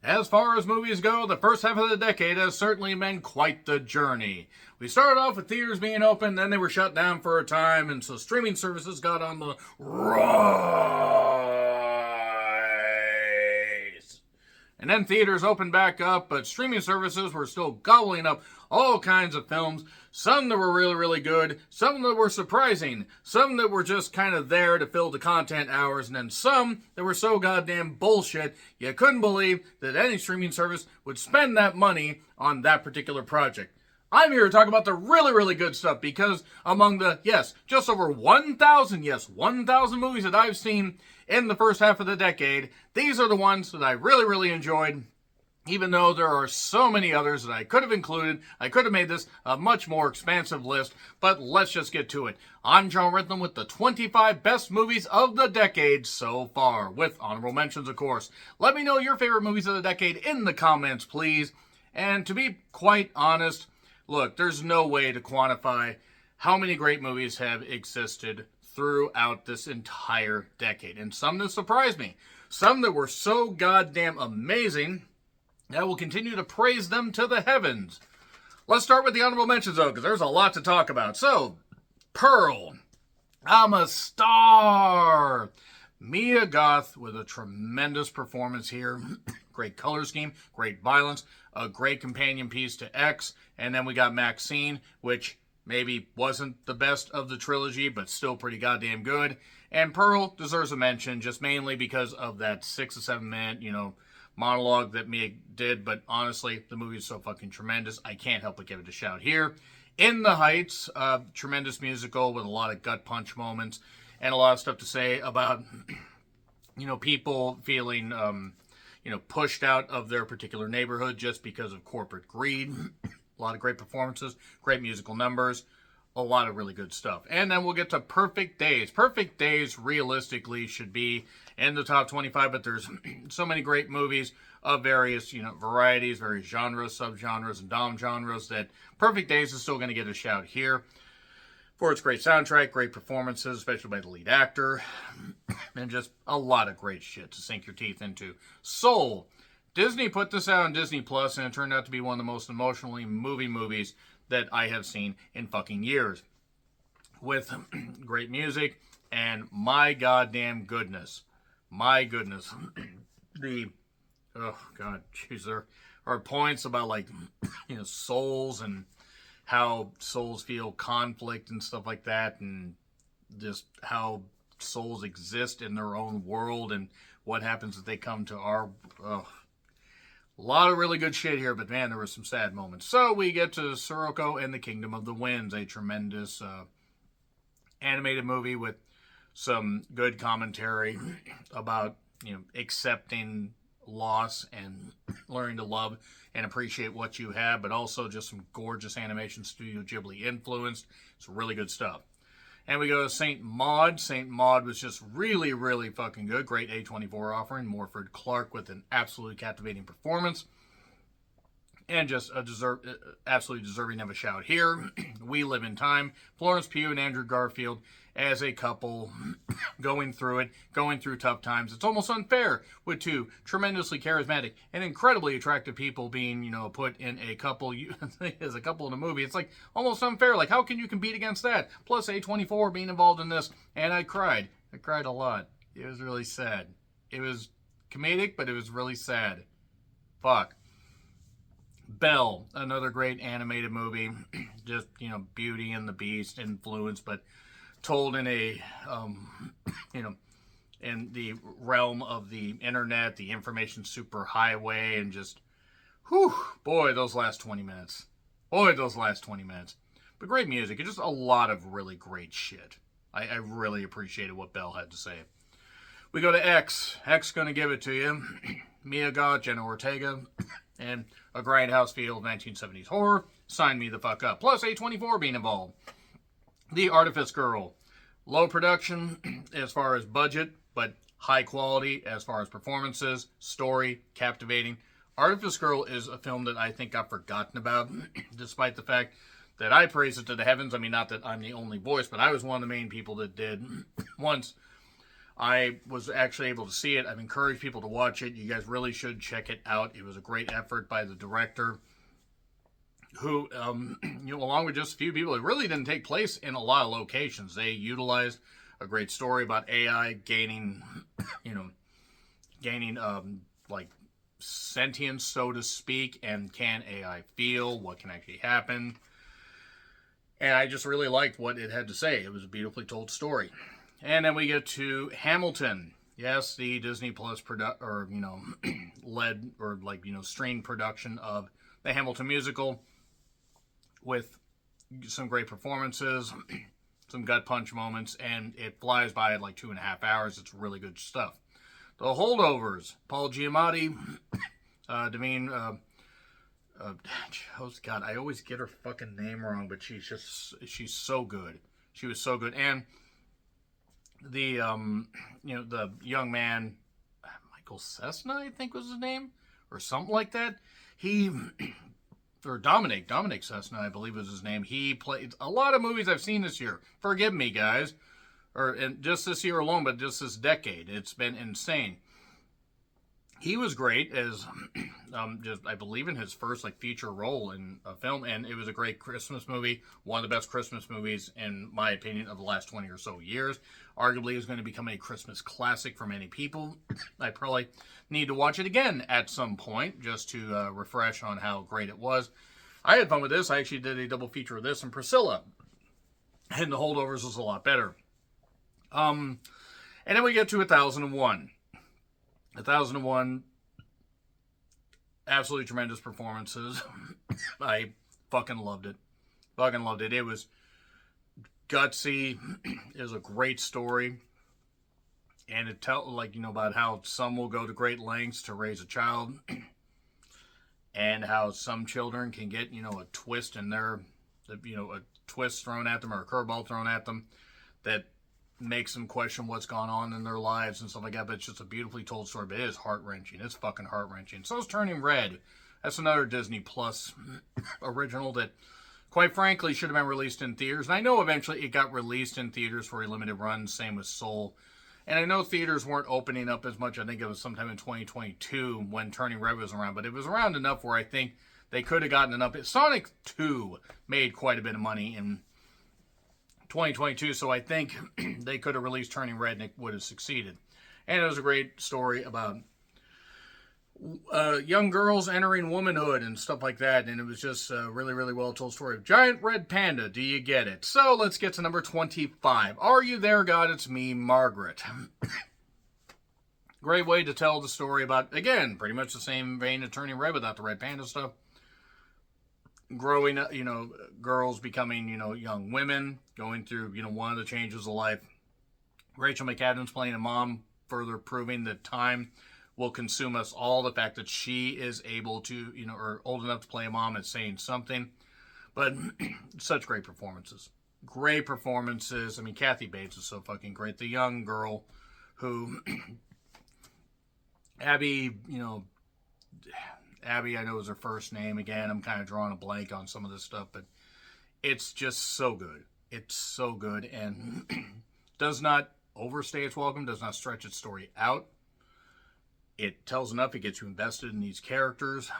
As far as movies go, the first half of the decade has certainly been quite the journey. We started off with theaters being open, then they were shut down for a time, and so streaming services got on the rise. And then theaters opened back up, but streaming services were still gobbling up all kinds of films, some that were really, really good, some that were surprising, some that were just kind of there to fill the content hours, and then some that were so goddamn bullshit you couldn't believe that any streaming service would spend that money on that particular project. I'm here to talk about the really, really good stuff because among the, just over 1,000 movies that I've seen in the first half of the decade, these are the ones that I really, really enjoyed. Even though there are so many others that I could have included, I could have made this a much more expansive list, but let's just get to it. I'm John Rentham with the 25 best movies of the decade so far, with honorable mentions, of course. Let me know your favorite movies of the decade in the comments, please. And to be quite honest, look, there's no way to quantify how many great movies have existed throughout this entire decade. And some that surprised me. Some that were so goddamn amazing, I will continue to praise them to the heavens. Let's start with the honorable mentions, though, because there's a lot to talk about. So, Pearl. I'm a star. Mia Goth with a tremendous performance here. Great color scheme, great violence, a great companion piece to X. And then we got Maxine, which maybe wasn't the best of the trilogy, but still pretty goddamn good. And Pearl deserves a mention, just mainly because of that 6 to 7 minute, monologue that Mia did, but honestly, the movie is so fucking tremendous, I can't help but give it a shout here. In the Heights, tremendous musical with a lot of gut punch moments and a lot of stuff to say about, people feeling, pushed out of their particular neighborhood just because of corporate greed. A lot of great performances, great musical numbers, a lot of really good stuff. And then we'll get to Perfect Days. Perfect Days realistically should be in the top 25, but there's so many great movies of various, varieties, various genres, subgenres, and dom genres that Perfect Days is still going to get a shout here for its great soundtrack, great performances, especially by the lead actor, and just a lot of great shit to sink your teeth into. Soul. Disney put this out on Disney Plus, and it turned out to be one of the most emotionally moving movies that I have seen in fucking years. With great music, and my goddamn goodness. My goodness. There are points about, souls and how souls feel conflict and stuff like that, and just how souls exist in their own world, and what happens if they come to our... A lot of really good shit here, but man, there were some sad moments. So we get to Sirocco and the Kingdom of the Winds, a tremendous animated movie with some good commentary about, accepting loss and learning to love and appreciate what you have, but also just some gorgeous animation, Studio Ghibli influenced. It's really good stuff. And we go to Saint Maud. Saint Maud was just really, really fucking good. Great A24 offering. Morford Clark with an absolutely captivating performance. And just absolutely deserving of a shout here. We Live in Time. Florence Pugh and Andrew Garfield as a couple going through tough times. It's almost unfair with two tremendously charismatic and incredibly attractive people being, put in a couple as a couple in a movie. It's almost unfair. How can you compete against that? Plus A24 being involved in this. And I cried. I cried a lot. It was really sad. It was comedic, but it was really sad. Fuck. Belle, another great animated movie. Just, Beauty and the Beast influence, but told in a, in the realm of the internet, the information superhighway, and just, boy, those last 20 minutes. But great music, and just a lot of really great shit. I really appreciated what Belle had to say. We go to X. X gonna give it to you. Mia Goth, Jenna Ortega, and a grindhouse feel of 1970s horror. Sign me the fuck up. Plus A24 being involved. The Artifice Girl. Low production as far as budget, but high quality as far as performances, story, captivating. Artifice Girl is a film that I think got forgotten about, despite the fact that I praise it to the heavens. I mean, not that I'm the only voice, but I was one of the main people that did once I was actually able to see it. I've encouraged people to watch it. You guys really should check it out. It was a great effort by the director, who, along with just a few people, it really didn't take place in a lot of locations. They utilized a great story about AI gaining, like sentience, so to speak, and can AI feel? What can actually happen? And I just really liked what it had to say. It was a beautifully told story. And then we get to Hamilton. Yes, the Disney Plus led or streamed production of the Hamilton musical, with some great performances, some gut punch moments, and it flies by at like 2.5 hours. It's really good stuff. The Holdovers, Paul Giamatti, Devine, God, I always get her fucking name wrong, but she's so good. She was so good. And the the young man, Michael Cessna, I think was his name, or something like that. Or Dominic Cessna, I believe was his name. He played a lot of movies I've seen this year. Forgive me, guys. And just this year alone, but just this decade. It's been insane. He was great as, I believe in his first feature role in a film, and it was a great Christmas movie. One of the best Christmas movies, in my opinion, of the last 20 or so years. Arguably is going to become a Christmas classic for many people. I probably need to watch it again at some point, just to refresh on how great it was. I had fun with this. I actually did a double feature of this and Priscilla, and The Holdovers was a lot better. And then we get to 1001. 1001, absolutely tremendous performances. I fucking loved it. It was gutsy. It was a great story. And it about how some will go to great lengths to raise a child. And how some children can get, a twist in a twist thrown at them, or a curveball thrown at them that makes them question what's gone on in their lives and stuff like that. But it's just a beautifully told story. But it is heart-wrenching. It's fucking heart-wrenching. So is Turning Red. That's another Disney Plus original that, quite frankly, should have been released in theaters. And I know eventually it got released in theaters for a limited run. Same with Soul. And I know theaters weren't opening up as much. I think it was sometime in 2022 when Turning Red was around. But it was around enough where I think they could have gotten enough. Sonic 2 made quite a bit of money in 2022, so I think they could have released Turning Red and it would have succeeded. And it was a great story about young girls entering womanhood and stuff like that, and it was just a really, really well told story. Giant Red Panda, do you get it? So let's get to number 25. Are you there, God? It's me, Margaret. Great way to tell the story about, again, pretty much the same vein of Turning Red without the red panda stuff. Growing up, girls becoming, young women, going through, one of the changes of life. Rachel McAdams playing a mom, further proving that time will consume us all. The fact that she is able to, or old enough to play a mom is saying something. But such great performances. Great performances. I mean, Kathy Bates is so fucking great. The young girl who, Abby, Abby, I know is her first name. Again, I'm kind of drawing a blank on some of this stuff, but it's just so good. It's so good, and does not overstay its welcome, does not stretch its story out. It tells enough, it gets you invested in these characters,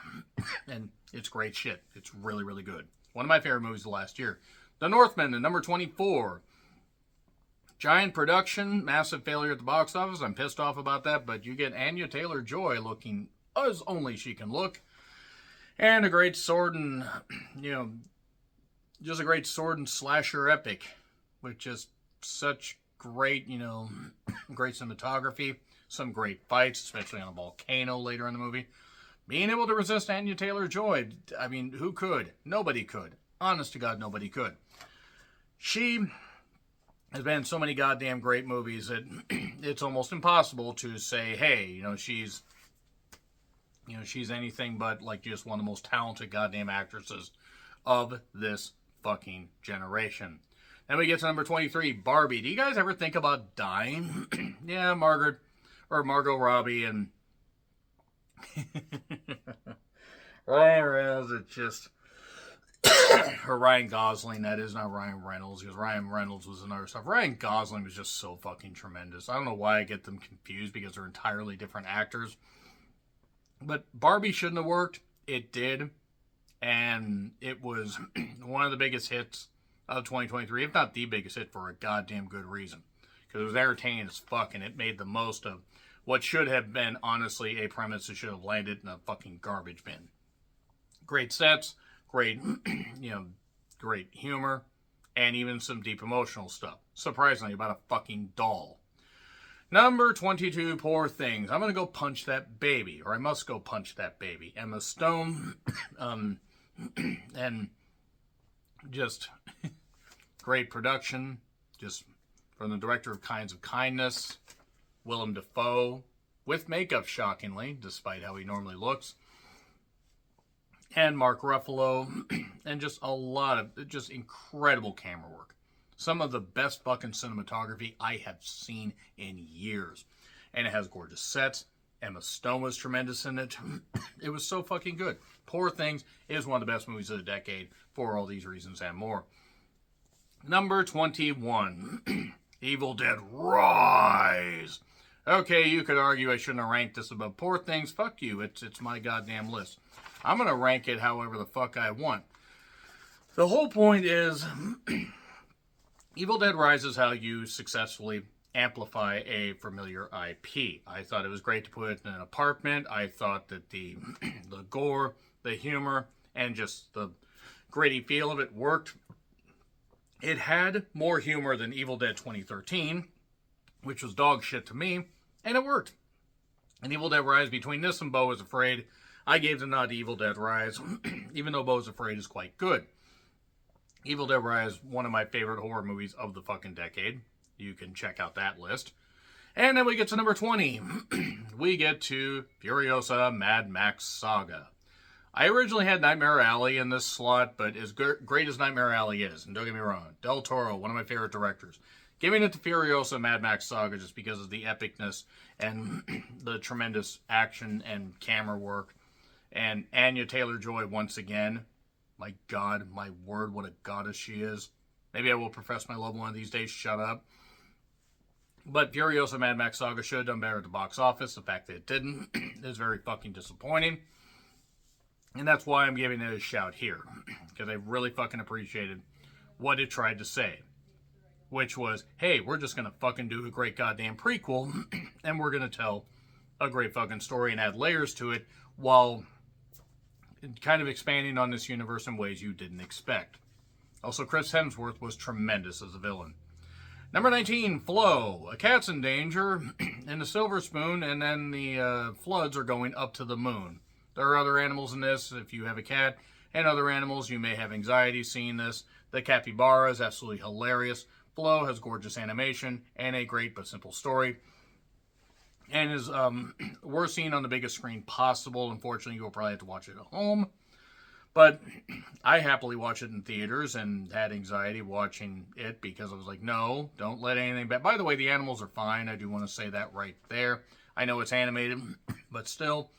and it's great shit. It's really, really good. One of my favorite movies of last year. The Northman, at number 24. Giant production, massive failure at the box office. I'm pissed off about that, but you get Anya Taylor-Joy looking as only she can look. And a great sword and, just a great sword and slasher epic with just such great, great cinematography, some great fights, especially on a volcano later in the movie. Being able to resist Anya Taylor-Joy, I mean, who could? Nobody could. Honest to God, nobody could. She has been in so many goddamn great movies that it's almost impossible to say, hey, she's anything but just one of the most talented goddamn actresses of this fucking generation. Then we get to number 23, Barbie. Do you guys ever think about dying? Yeah, Margot Robbie, and whereas it's just or Ryan Gosling, that is, not Ryan Reynolds, because Ryan Reynolds was another stuff. Ryan Gosling was just so fucking tremendous. I don't know why I get them confused, because they're entirely different actors. But Barbie shouldn't have worked. It did. And it was one of the biggest hits of 2023, if not the biggest hit, for a goddamn good reason. Because it was entertaining as fuck, and it made the most of what should have been, honestly, a premise that should have landed in a fucking garbage bin. Great sets, great, great humor, and even some deep emotional stuff. Surprisingly, about a fucking doll. Number 22, Poor Things. I'm going to go punch that baby, or I must go punch that baby. Emma Stone, and just great production, just from the director of Kinds of Kindness, Willem Dafoe, with makeup, shockingly, despite how he normally looks, and Mark Ruffalo, and just a lot of just incredible camera work. Some of the best fucking cinematography I have seen in years. And it has gorgeous sets. Emma Stone was tremendous in it. It was so fucking good. Poor Things is one of the best movies of the decade for all these reasons and more. Number 21, Evil Dead Rise. Okay, you could argue I shouldn't have ranked this above Poor Things. Fuck you. It's my goddamn list. I'm going to rank it however the fuck I want. The whole point is, Evil Dead Rise is how you successfully amplify a familiar IP. I thought it was great to put it in an apartment. I thought that the gore, the humor, and just the gritty feel of it worked. It had more humor than Evil Dead 2013, which was dog shit to me, and it worked. And Evil Dead Rise, between this and Beau is Afraid, I gave the nod to Evil Dead Rise, even though Beau is Afraid is quite good. Evil Dead Rise, one of my favorite horror movies of the fucking decade. You can check out that list. And then we get to number 20. We get to Furiosa Mad Max Saga. I originally had Nightmare Alley in this slot, but as great as Nightmare Alley is, and don't get me wrong, Del Toro, one of my favorite directors, giving it to Furiosa Mad Max Saga just because of the epicness and the tremendous action and camera work. And Anya Taylor-Joy once again. My God, my word, what a goddess she is. Maybe I will profess my love one of these days. Shut up. But Furiosa Mad Max Saga should have done better at the box office. The fact that it didn't is very fucking disappointing. And that's why I'm giving it a shout here. Because I really fucking appreciated what it tried to say. Which was, hey, we're just going to fucking do a great goddamn prequel. And we're going to tell a great fucking story and add layers to it. While kind of expanding on this universe in ways you didn't expect. Also, Chris Hemsworth was tremendous as a villain. Number 19, Flow. A cat's in danger in the Silver Spoon, and then the floods are going up to the moon. There are other animals in this. If you have a cat and other animals, you may have anxiety seeing this. The capybara is absolutely hilarious. Flow has gorgeous animation and a great but simple story. And is worst seen on the biggest screen possible. Unfortunately, you'll probably have to watch it at home. But I happily watched it in theaters and had anxiety watching it because I was like, no, don't let anything back. By the way, the animals are fine. I do want to say that right there. I know it's animated, but still,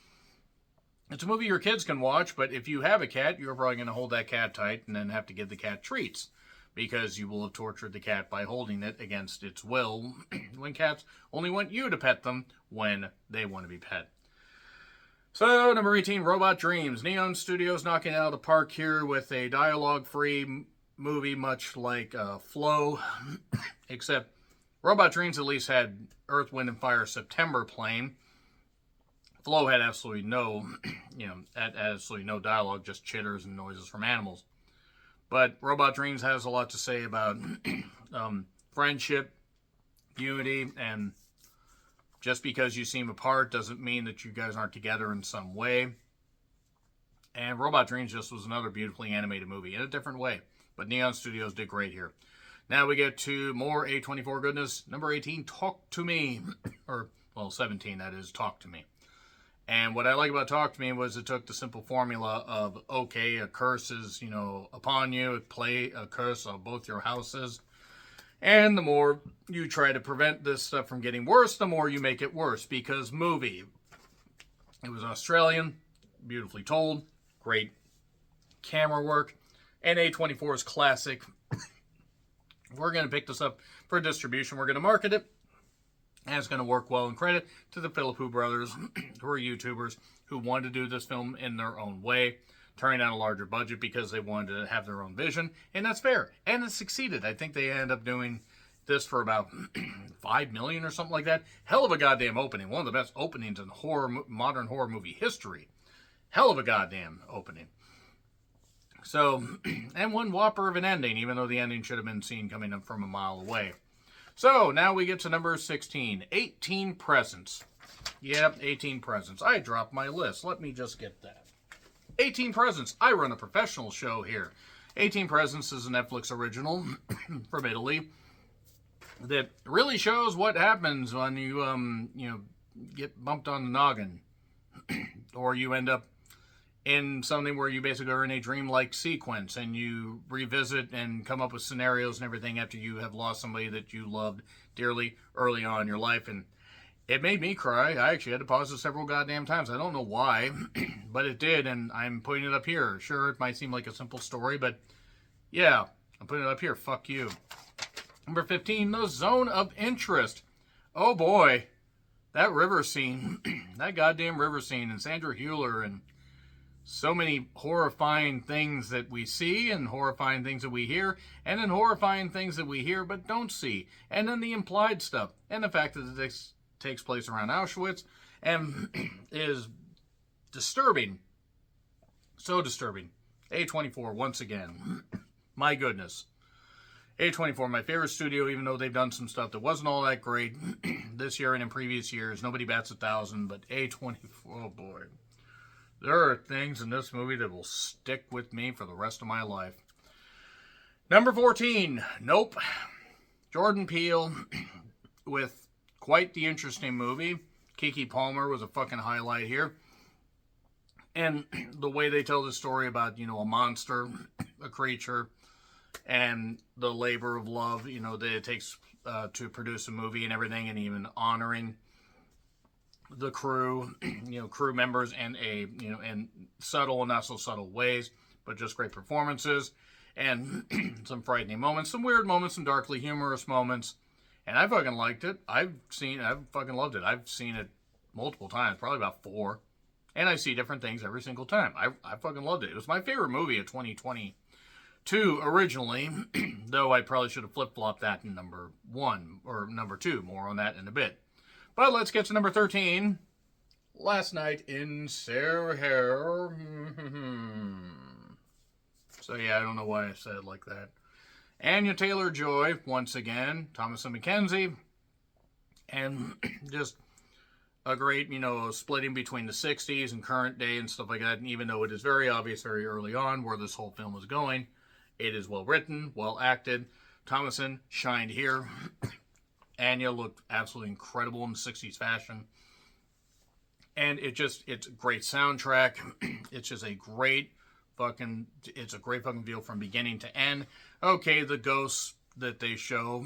it's a movie your kids can watch. But if you have a cat, you're probably going to hold that cat tight and then have to give the cat treats. Because you will have tortured the cat by holding it against its will when cats only want you to pet them when they want to be pet. So, number 18, Robot Dreams. Neon Studios knocking it out of the park here with a dialogue-free movie much like Flow. Except Robot Dreams at least had Earth, Wind, and Fire September playing. Flow had absolutely no, absolutely no dialogue, just chitters and noises from animals. But Robot Dreams has a lot to say about friendship, unity, and just because you seem apart doesn't mean that you guys aren't together in some way. And Robot Dreams just was another beautifully animated movie in a different way. But Neon Studios did great here. Now we get to more A24 goodness. Number 18, Talk to Me. 17, that is, Talk to Me. And what I like about Talk to Me was it took the simple formula of, okay, a curse is, upon you. Play a curse on both your houses. And the more you try to prevent this stuff from getting worse, the more you make it worse. Because movie. It was Australian, beautifully told, great camera work, and A24's classic. We're going to pick this up for distribution. We're going to market it, and it's going to work well. And credit to the Philippou brothers, who are YouTubers, who wanted to do this film in their own way, turning down a larger budget because they wanted to have their own vision, and that's fair. And it succeeded. I think they ended up doing this for about $5 million or something like that. Hell of a goddamn opening. One of the best openings in modern horror movie history. Hell of a goddamn opening. So, and one whopper of an ending, even though the ending should have been seen coming up from a mile away. So, now we get to number 16. 18 Presents. Yep, 18 Presents. I dropped my list. Let me just get that. 18 Presents. I run a professional show here. 18 Presents is a Netflix original from Italy that really shows what happens when you get bumped on the noggin, or you end up in something where you basically are in a dreamlike sequence and you revisit and come up with scenarios and everything after you have lost somebody that you loved dearly early on in your life. And it made me cry. I actually had to pause it several goddamn times. I don't know why, but it did, and I'm putting it up here. Sure, it might seem like a simple story, but yeah, I'm putting it up here. Fuck you. Number 15, The Zone of Interest. Oh boy, that river scene, that goddamn river scene, and Sandra Hüller, and so many horrifying things that we see, and horrifying things that we hear, and then horrifying things that we hear but don't see, and then the implied stuff, and the fact that this takes place around Auschwitz, and is disturbing. So disturbing. A24, once again. My goodness. A24, my favorite studio, even though they've done some stuff that wasn't all that great this year and in previous years. Nobody bats 1,000, but A24, oh boy. There are things in this movie that will stick with me for the rest of my life. Number 14, Nope. Jordan Peele with quite the interesting movie. Keke Palmer was a fucking highlight here. And the way they tell the story about, a monster, a creature, and the labor of love, that it takes to produce a movie and everything, and even honoring the crew, crew members in subtle and not so subtle ways, but just great performances and some frightening moments, some weird moments, some darkly humorous moments. And I fucking liked it. I've fucking loved it. I've seen it multiple times, probably about 4. And I see different things every single time. I fucking loved it. It was my favorite movie of 2022 originally, though I probably should have flip-flopped that in number 1 or number 2. More on that in a bit. But let's get to number 13. Last Night in Soho. So yeah, I don't know why I said it like that. Anya Taylor-Joy, once again. Thomasin McKenzie. And just a great, splitting between the 60s and current day and stuff like that. And even though it is very obvious very early on where this whole film is going, it is well written, well acted. Thomasin shined here. Anya looked absolutely incredible in the 60s fashion. And it's a great soundtrack. It's just a great fucking feel from beginning to end. Okay, the ghosts that they show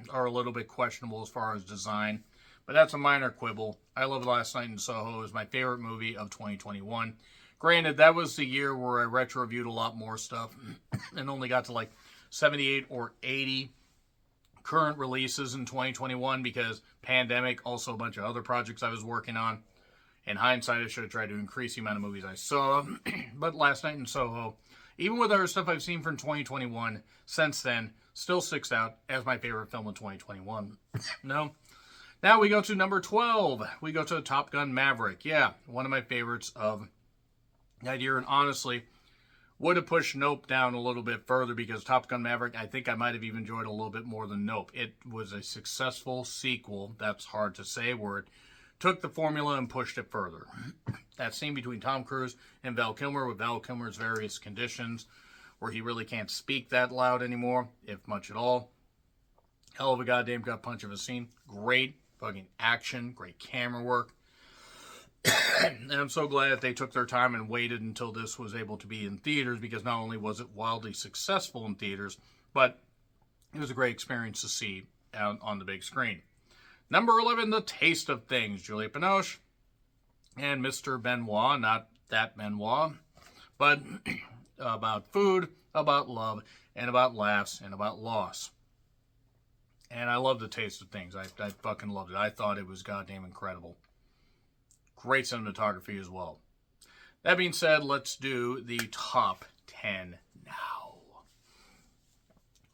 are a little bit questionable as far as design, but that's a minor quibble. I love Last Night in Soho. It was my favorite movie of 2021. Granted, that was the year where I retro-reviewed a lot more stuff and only got to like 78 or 80 current releases in 2021 because pandemic, also a bunch of other projects I was working on. In hindsight, I should have tried to increase the amount of movies I saw. But Last Night in Soho, even with other stuff I've seen from 2021 since then, still sticks out as my favorite film of 2021. No. Now we go to number 12. We go to Top Gun Maverick. Yeah, one of my favorites of that year. And honestly, would have pushed Nope down a little bit further because Top Gun Maverick, I think I might have even enjoyed a little bit more than Nope. It was a successful sequel. That's hard to say, where it took the formula and pushed it further. That scene between Tom Cruise and Val Kilmer, with Val Kilmer's various conditions, where he really can't speak that loud anymore, if much at all. Hell of a goddamn gut punch of a scene. Great fucking action, great camera work. And I'm so glad that they took their time and waited until this was able to be in theaters, because not only was it wildly successful in theaters, but it was a great experience to see out on the big screen. Number 11, The Taste of Things. Juliette Binoche and Mr. Benoit, not that Benoit, but about food, about love, and about laughs, and about loss. And I love the taste of things. I fucking loved it. I thought it was goddamn incredible. Great cinematography as well. That being said, let's do the top 10 now.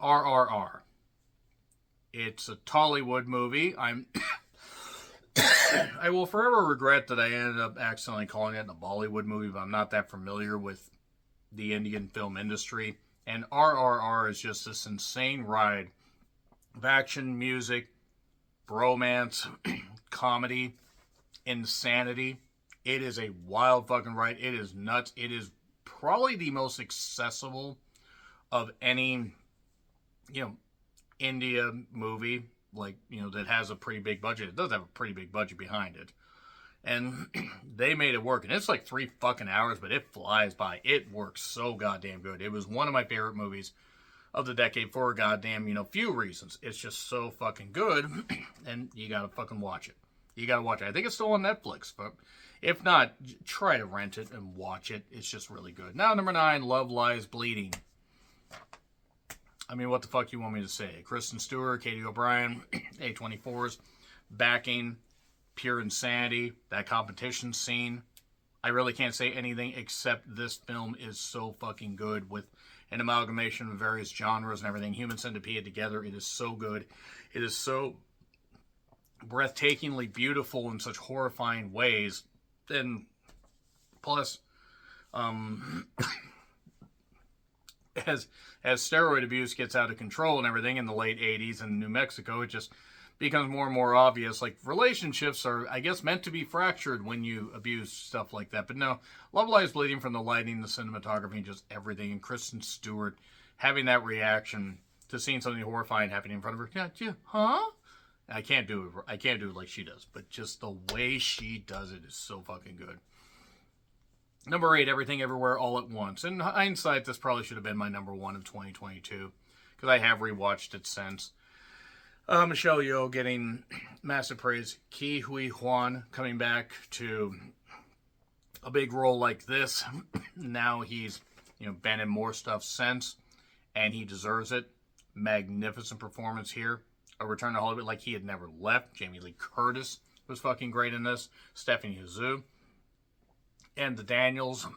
RRR. It's a Tollywood movie. I will forever regret that I ended up accidentally calling it a Bollywood movie, but I'm not that familiar with the Indian film industry. And RRR is just this insane ride of action, music, bromance, comedy, insanity. It is a wild fucking ride. It is nuts. It is probably the most accessible of any, India movie, that has a pretty big budget. It does have a pretty big budget behind it. And they made it work. And it's like 3 fucking hours, but it flies by. It works so goddamn good. It was one of my favorite movies of the decade for a goddamn, few reasons. It's just so fucking good. And you gotta fucking watch it. You gotta watch it. I think it's still on Netflix, but if not, try to rent it and watch it. It's just really good. Now, number 9, Love Lies Bleeding. I mean, what the fuck you want me to say? Kristen Stewart, Katie O'Brien, A24's backing, pure insanity, that competition scene. I really can't say anything except this film is so fucking good with an amalgamation of various genres and everything. Human Centipede together, it is so good. It is so breathtakingly beautiful in such horrifying ways. And plus, as steroid abuse gets out of control and everything in the late 80s in New Mexico, it just becomes more and more obvious. Like, relationships are, I guess, meant to be fractured when you abuse stuff like that. But no, Love Lies Bleeding, from the lighting, the cinematography, and just everything. And Kristen Stewart having that reaction to seeing something horrifying happening in front of her. Yeah, huh? I can't do it like she does. But just the way she does it is so fucking good. Number 8, Everything Everywhere All at Once. In hindsight, this probably should have been my number 1 of 2022, because I have rewatched it since. Michelle Yeoh getting massive praise. Ke Huy Quan coming back to a big role like this. Now he's been in more stuff since, and he deserves it. Magnificent performance here. A return to Hollywood like he had never left. Jamie Lee Curtis was fucking great in this. Stephanie Hsu. And the Daniels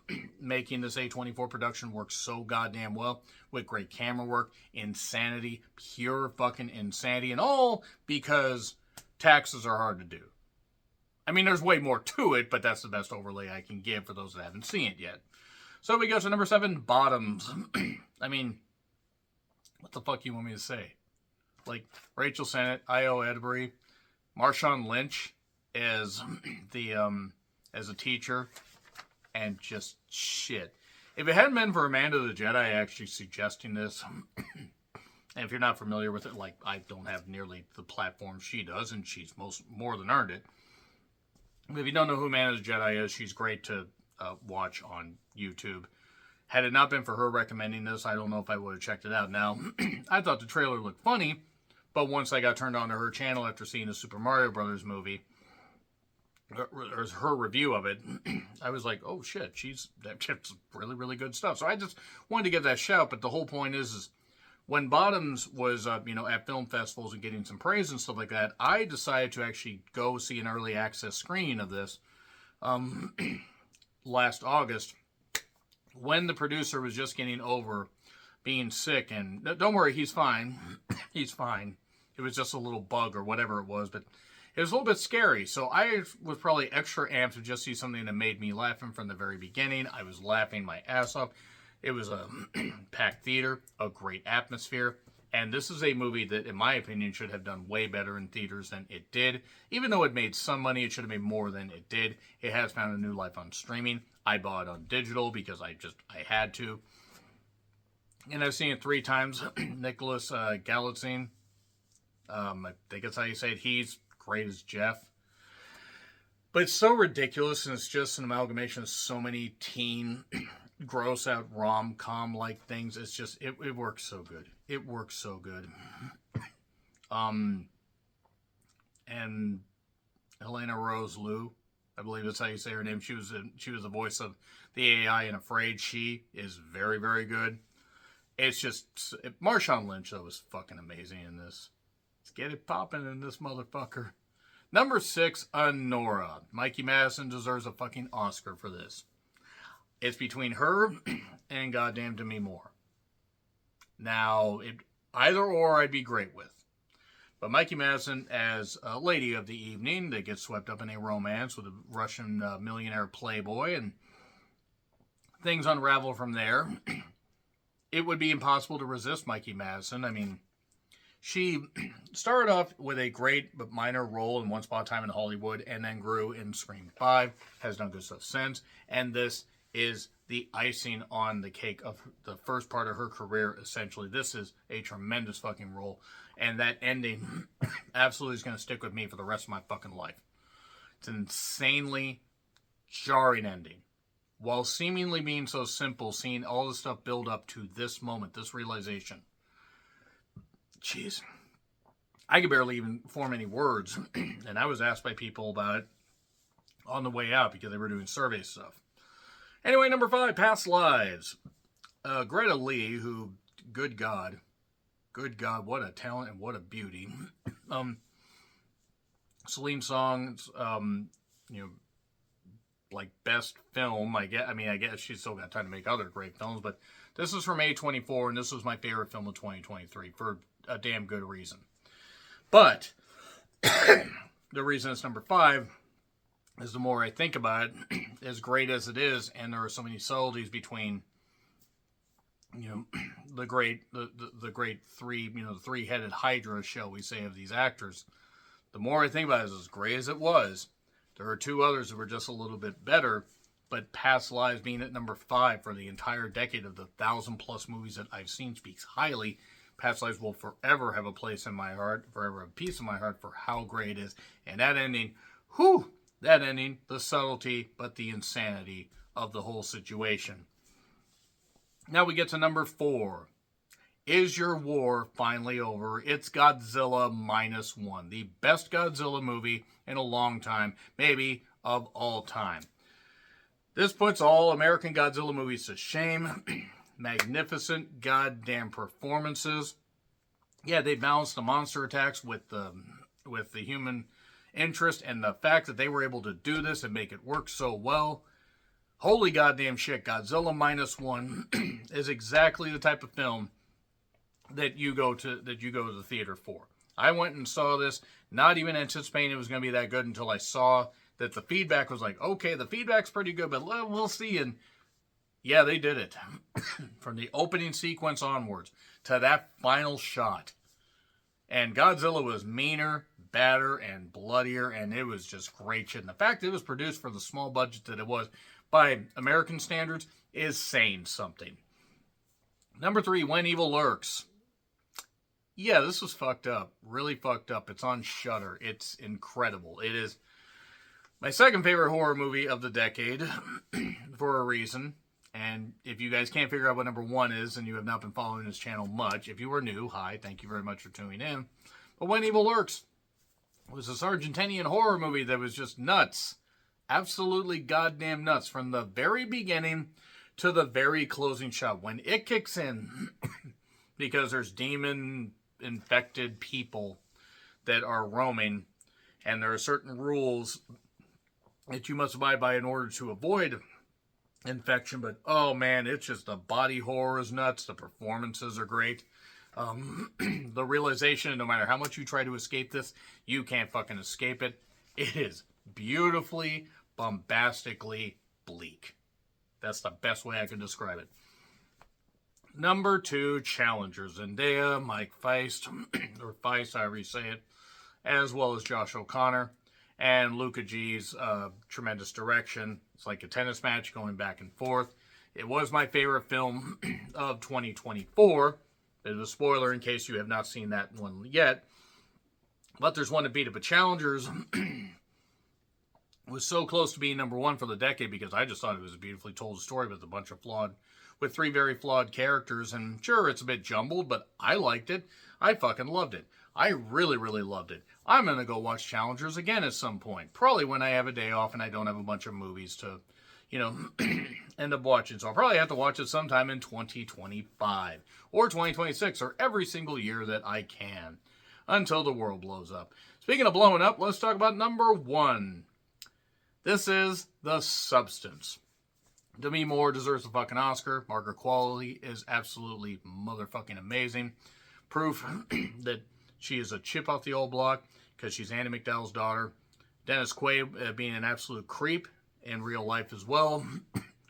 making this A24 production work so goddamn well with great camera work, insanity, pure fucking insanity, and all because taxes are hard to do. I mean, there's way more to it, but that's the best overlay I can give for those that haven't seen it yet. So we go to number 7, Bottoms. I mean, what the fuck you want me to say? Like, Rachel Sennett, Io Edbury, Marshawn Lynch as as a teacher. And just shit. If it hadn't been for Amanda the Jedi actually suggesting this, and if you're not familiar with it, like, I don't have nearly the platform she does, and she's more than earned it. But if you don't know who Amanda the Jedi is, she's great to watch on YouTube. Had it not been for her recommending this, I don't know if I would have checked it out. Now, I thought the trailer looked funny, but once I got turned on to her channel after seeing the Super Mario Brothers movie, or her review of it, I was like, oh shit, that's really, really good stuff. So I just wanted to give that shout, but the whole point is when Bottoms was, at film festivals and getting some praise and stuff like that, I decided to actually go see an early access screening of this last August, when the producer was just getting over being sick. And don't worry, he's fine. He's fine. It was just a little bug or whatever it was, but it was a little bit scary, so I was probably extra amped to just see something that made me laughing from the very beginning. I was laughing my ass off. It was a packed theater, a great atmosphere, and this is a movie that, in my opinion, should have done way better in theaters than it did. Even though it made some money, it should have made more than it did. It has found a new life on streaming. I bought it on digital because I had to. And I've seen it 3 times. Nicholas Galitzine, I think that's how you say it. He's great as Jeff. But it's so ridiculous, and it's just an amalgamation of so many teen, gross out rom-com like things. It's just, it works so good. It works so good. And Helena Rose Liu, I believe that's how you say her name. She was the voice of the AI in Afraid. She is very, very good. It's just, Marshawn Lynch, though, was fucking amazing in this. Let's get it popping in this motherfucker. Number 6, Honora. Mikey Madison deserves a fucking Oscar for this. It's between her and Goddamn Demi Moore. Now, either or I'd be great with. But Mikey Madison as a lady of the evening that gets swept up in a romance with a Russian millionaire playboy, and things unravel from there. It would be impossible to resist Mikey Madison. I mean, she started off with a great but minor role in Once Upon a Time in Hollywood, and then grew in Scream 5, has done good stuff since, and this is the icing on the cake of the first part of her career, essentially. This is a tremendous fucking role, and that ending absolutely is going to stick with me for the rest of my fucking life. It's an insanely jarring ending. While seemingly being so simple, seeing all the stuff build up to this moment, this realization. Jeez. I could barely even form any words, and I was asked by people about it on the way out because they were doing survey stuff. Anyway, number 5, Past Lives. Greta Lee, who, good God, what a talent and what a beauty. Celine Song's, like best film, I guess she's still got time to make other great films, but this is from A24, and this was my favorite film of 2023 for a damn good reason. But the reason it's number 5 is the more I think about it, as great as it is, and there are so many subtleties between, the great three, the three-headed hydra, shall we say, of these actors. The more I think about it, as great as it was, there are 2 others that were just a little bit better, but Past Lives being at number 5 for the entire decade of the 1,000+ movies that I've seen speaks highly. Past Lives will forever have a place in my heart, forever have a piece in my heart for how great it is. And that ending, the subtlety, but the insanity of the whole situation. Now we get to number 4. Is your war finally over? It's Godzilla -1. The best Godzilla movie in a long time, maybe of all time. This puts all American Godzilla movies to shame. Magnificent goddamn performances. Yeah, they balanced the monster attacks with the human interest, and the fact that they were able to do this and make it work so well. Holy goddamn shit, Godzilla -1 is exactly the type of film that you go to the theater for. I went and saw this, not even anticipating it was going to be that good until I saw that the feedback was like, okay, the feedback's pretty good, but we'll see. And yeah, they did it. From the opening sequence onwards to that final shot. And Godzilla was meaner, badder, and bloodier, and it was just great shit. And the fact that it was produced for the small budget that it was by American standards is saying something. Number 3, When Evil Lurks. Yeah, this was fucked up. Really fucked up. It's on Shudder. It's incredible. It is my second favorite horror movie of the decade for a reason. And if you guys can't figure out what number 1 is and you have not been following this channel much, if you are new, hi, thank you very much for tuning in. But When Evil Lurks was this Argentinian horror movie that was just nuts. Absolutely goddamn nuts. From the very beginning to the very closing shot. When it kicks in, because there's demon-infected people that are roaming, and there are certain rules that you must abide by in order to avoid infection. But oh man, it's just, the body horror is nuts. The performances are great. The realization, no matter how much you try to escape this, you can't fucking escape it. It is beautifully, bombastically bleak. That's the best way I can describe it. Number 2, Challenger. Zendaya, Mike Feist, or Feist, however you say it, as well as Josh O'Connor, and Luca G's tremendous direction. It's like a tennis match going back and forth. It was my favorite film of 2024. Bit of a spoiler in case you have not seen that one yet. But there's one to beat it. But Challengers was so close to being number 1 for the decade because I just thought it was a beautifully told story with 3 very flawed characters. And sure, it's a bit jumbled, but I liked it. I fucking loved it. I really, really loved it. I'm going to go watch Challengers again at some point. Probably when I have a day off and I don't have a bunch of movies to, end up watching. So I'll probably have to watch it sometime in 2025 or 2026 or every single year that I can until the world blows up. Speaking of blowing up, let's talk about number 1. This is The Substance. Demi Moore deserves a fucking Oscar. Margaret Qualley is absolutely motherfucking amazing. Proof that she is a chip off the old block because she's Andy McDowell's daughter. Dennis Quaid being an absolute creep in real life as well.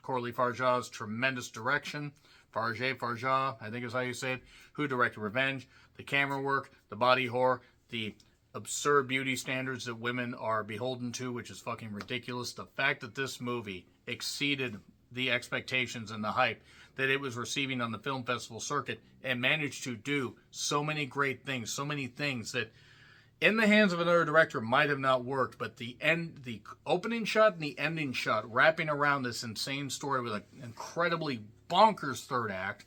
Corley Farjah's tremendous direction. Farjah, I think is how you say it. Who directed Revenge. The camera work, the body horror, the absurd beauty standards that women are beholden to, which is fucking ridiculous. The fact that this movie exceeded the expectations and the hype that it was receiving on the film festival circuit and managed to do so many great things, so many things that in the hands of another director might have not worked, but the opening shot and the ending shot wrapping around this insane story with an incredibly bonkers third act,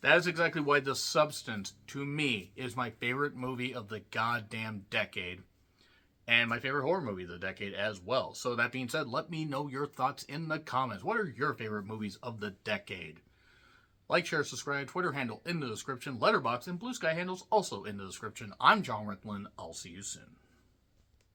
that is exactly why The Substance, to me, is my favorite movie of the goddamn decade. And my favorite horror movie of the decade as well. So that being said, let me know your thoughts in the comments. What are your favorite movies of the decade? Like, share, subscribe, Twitter handle in the description, Letterboxd, and Blue Sky handles also in the description. I'm John Ricklin. I'll see you soon.